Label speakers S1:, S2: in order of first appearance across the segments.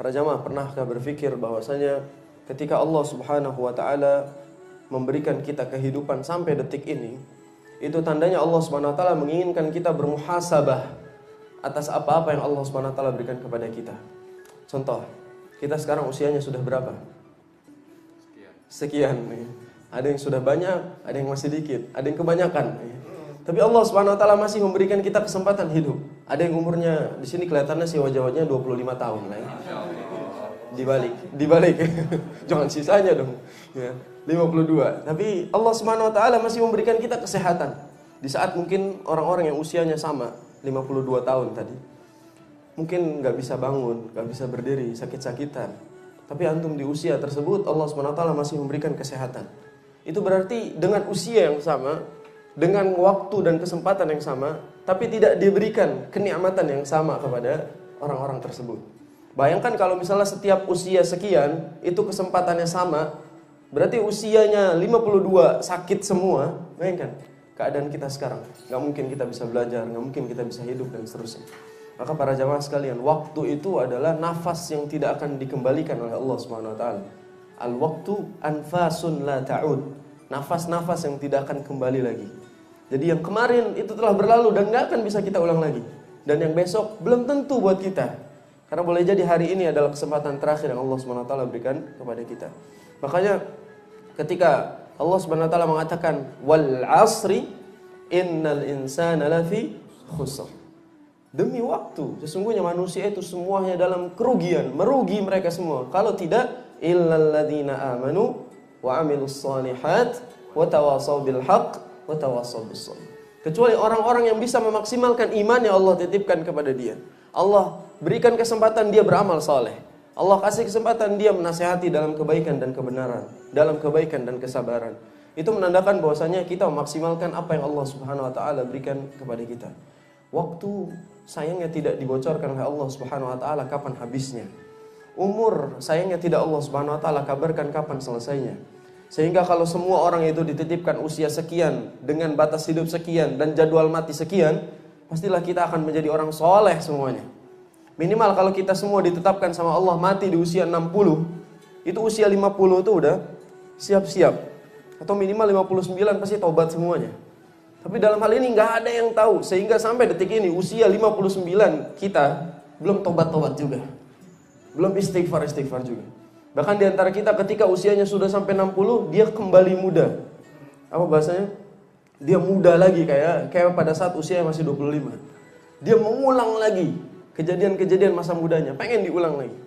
S1: Para jamaah, pernahkah berpikir bahwasanya ketika Allah Subhanahu wa taala memberikan kita kehidupan sampai detik ini, itu tandanya Allah Subhanahu wa taala menginginkan kita bermuhasabah atas apa-apa yang Allah Subhanahu wa taala berikan kepada kita. Contoh, kita sekarang usianya sudah berapa? Sekian. Ada yang sudah banyak, ada yang masih dikit, ada yang kebanyakan. Tapi Allah Subhanahu wa taala masih memberikan kita kesempatan hidup. Ada yang umurnya di sini kelihatannya sih wajah-wajahnya 25 tahun lah ya. Dibalik. Jangan sisanya dong. Ya, 52. Tapi Allah Subhanahu wa taala masih memberikan kita kesehatan. Di saat mungkin orang-orang yang usianya sama, 52 tahun tadi, mungkin nggak bisa bangun, nggak bisa berdiri, sakit-sakitan. Tapi antum di usia tersebut Allah Subhanahu wa taala masih memberikan kesehatan. Itu berarti dengan usia yang sama, dengan waktu dan kesempatan yang sama, tapi tidak diberikan kenikmatan yang sama kepada orang-orang tersebut. Bayangkan kalau misalnya setiap usia sekian, itu kesempatannya sama, berarti usianya 52 sakit semua. Bayangkan keadaan kita sekarang. Gak mungkin kita bisa belajar, gak mungkin kita bisa hidup dan seterusnya. Maka para jamaah sekalian, waktu itu adalah nafas yang tidak akan dikembalikan oleh Allah Subhanahu wa taala. Al-waktu anfasun la ta'ud. Nafas-nafas yang tidak akan kembali lagi. Jadi yang kemarin itu telah berlalu dan gak akan bisa kita ulang lagi. Dan yang besok belum tentu buat kita. Karena boleh jadi hari ini adalah kesempatan terakhir yang Allah Subhanahu wa taala berikan kepada kita. Makanya ketika Allah Subhanahu wa taala mengatakan wal 'asri innal insana lafi khusr. Demi waktu, sesungguhnya manusia itu semuanya dalam kerugian, merugi mereka semua. Kalau tidak, illal ladzina amanu wa 'amilus shalihat wa tawasaw bil haqq wa tawasaw bis sabr. Kecuali orang-orang yang bisa memaksimalkan iman yang Allah titipkan kepada dia. Allah berikan kesempatan dia beramal saleh. Allah kasih kesempatan dia menasihati dalam kebaikan dan kebenaran, dalam kebaikan dan kesabaran. Itu menandakan bahwasanya kita memaksimalkan apa yang Allah Subhanahu wa taala berikan kepada kita. Waktu sayangnya tidak dibocorkan oleh Allah Subhanahu wa taala kapan habisnya. Umur sayangnya tidak Allah Subhanahu wa taala kabarkan kapan selesainya. Sehingga kalau semua orang itu dititipkan usia sekian dengan batas hidup sekian dan jadwal mati sekian, pastilah kita akan menjadi orang soleh semuanya. Minimal kalau kita semua ditetapkan sama Allah mati di usia 60, itu usia 50 itu udah siap-siap. Atau minimal 59 pasti tobat semuanya. Tapi dalam hal ini nggak ada yang tahu. Sehingga sampai detik ini usia 59 kita belum tobat-tobat juga. Belum istighfar juga. Bahkan di antara kita ketika usianya sudah sampai 60, dia kembali muda. Apa bahasanya? Dia muda lagi kayak pada saat usianya masih 25. Dia mengulang lagi kejadian-kejadian masa mudanya, pengen diulang lagi.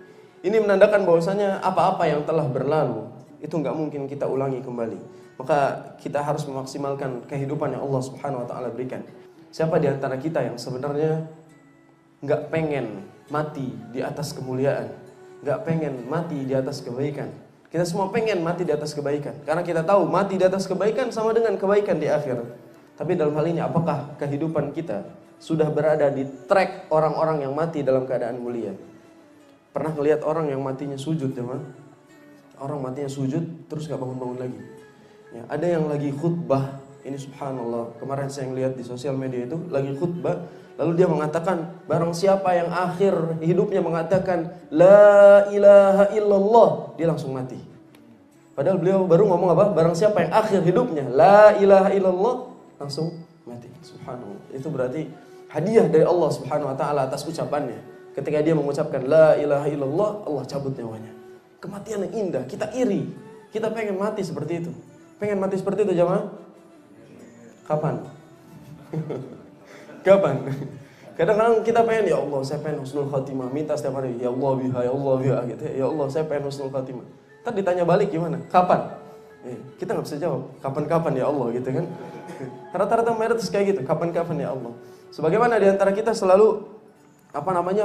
S1: Ini menandakan bahwasanya apa-apa yang telah berlalu itu nggak mungkin kita ulangi kembali. Maka kita harus memaksimalkan kehidupan yang Allah Subhanahu wa taala berikan. Siapa di antara kita yang sebenarnya nggak pengen mati di atas kemuliaan, nggak pengen mati di atas kebaikan? Kita semua pengen mati di atas kebaikan, karena kita tahu mati di atas kebaikan sama dengan kebaikan di akhirat. Tapi dalam hal ini apakah kehidupan kita sudah berada di track orang-orang yang mati dalam keadaan mulia? Pernah ngelihat orang yang matinya sujud, teman? Orang matinya sujud terus nggak bangun-bangun lagi. Ya, ada yang lagi khutbah, ini subhanallah, kemarin saya lihat di sosial media itu lagi khutbah, lalu dia mengatakan barang siapa yang akhir hidupnya mengatakan la ilaha illallah, dia langsung mati. Padahal beliau baru ngomong apa? Barang siapa yang akhir hidupnya la ilaha illallah, langsung mati. Subhanallah. Itu berarti hadiah dari Allah Subhanahu wa taala atas ucapannya. Ketika dia mengucapkan la ilaha illallah, Allah cabut nyawanya. Kematian yang indah, kita iri. Kita pengen mati seperti itu. Pengen mati seperti itu jamaah? Kapan? Kapan? Kadang-kadang kita pengen, ya Allah saya pengen husnul khatimah, minta setiap hari, ya Allah biha, ya Allah biha gitu. Ya Allah saya pengen husnul khatimah. Ntar ditanya balik gimana? Kapan? Kita nggak bisa jawab. Kapan-kapan ya Allah gitu kan? Rata-rata mayoritas kayak gitu. Kapan-kapan ya Allah. Sebagaimana di antara kita selalu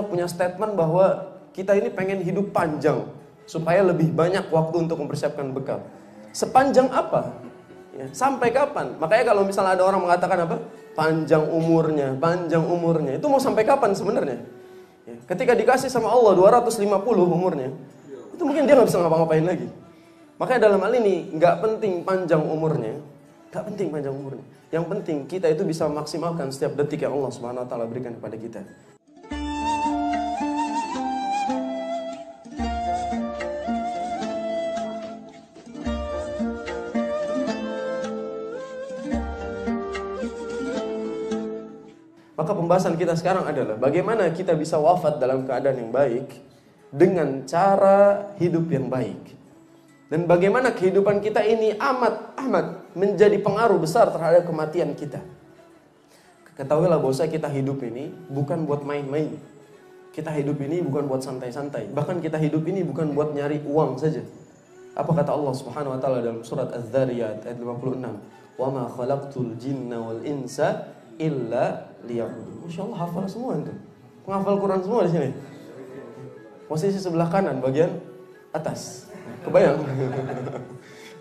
S1: punya statement bahwa kita ini pengen hidup panjang supaya lebih banyak waktu untuk mempersiapkan bekal. Sepanjang apa? Ya, sampai kapan? Makanya kalau misalnya ada orang mengatakan apa? Panjang umurnya. Itu mau sampai kapan sebenarnya? Ya, ketika dikasih sama Allah 250 umurnya, itu mungkin dia nggak bisa ngapa-ngapain lagi. Makanya dalam hal ini nggak penting panjang umurnya. Yang penting kita itu bisa memaksimalkan setiap detik yang Allah Subhanahu wa taala berikan kepada kita. Maka pembahasan kita sekarang adalah bagaimana kita bisa wafat dalam keadaan yang baik dengan cara hidup yang baik. Dan bagaimana kehidupan kita ini amat menjadi pengaruh besar terhadap kematian kita. Ketahuilah bahwa kita hidup ini bukan buat main-main. Kita hidup ini bukan buat santai-santai. Bahkan kita hidup ini bukan buat nyari uang saja. Apa kata Allah Subhanahu wa taala dalam surat Az-Zariyat ayat 56? "Wa ma khalaqtul jinna wal insa illa liya'budun." Masyaallah, hafal semua itu. Penghafal Quran semua di sini. Posisi sebelah kanan bagian atas. Kebayang?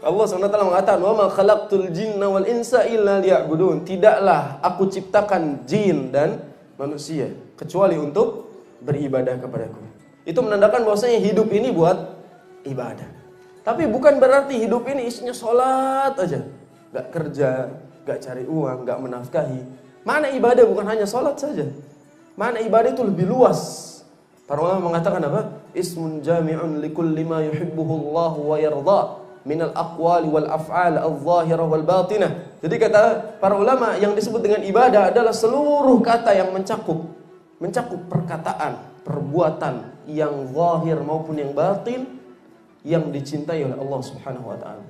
S1: Allah SWT mengatakan, "Wa ma khalaqtul jinna wal insa illa liya'budun." Tidaklah aku ciptakan jin dan manusia kecuali untuk beribadah kepadaku. Itu menandakan bahwasanya hidup ini buat ibadah. Tapi bukan berarti hidup ini isinya sholat aja. Gak kerja, gak cari uang, gak menafkahi. Mana ibadah bukan hanya sholat saja. Mana ibadah itu lebih luas. Para ulama mengatakan apa? Ismun jami'un likulli ma yuhibbuhu Allah wa yarda minal aqwali wal af'al adh-dhahirah wal batinah. Jadi kata para ulama, yang disebut dengan ibadah adalah seluruh kata yang mencakup perkataan, perbuatan yang zahir maupun yang batin yang dicintai oleh Allah Subhanahu wa taala.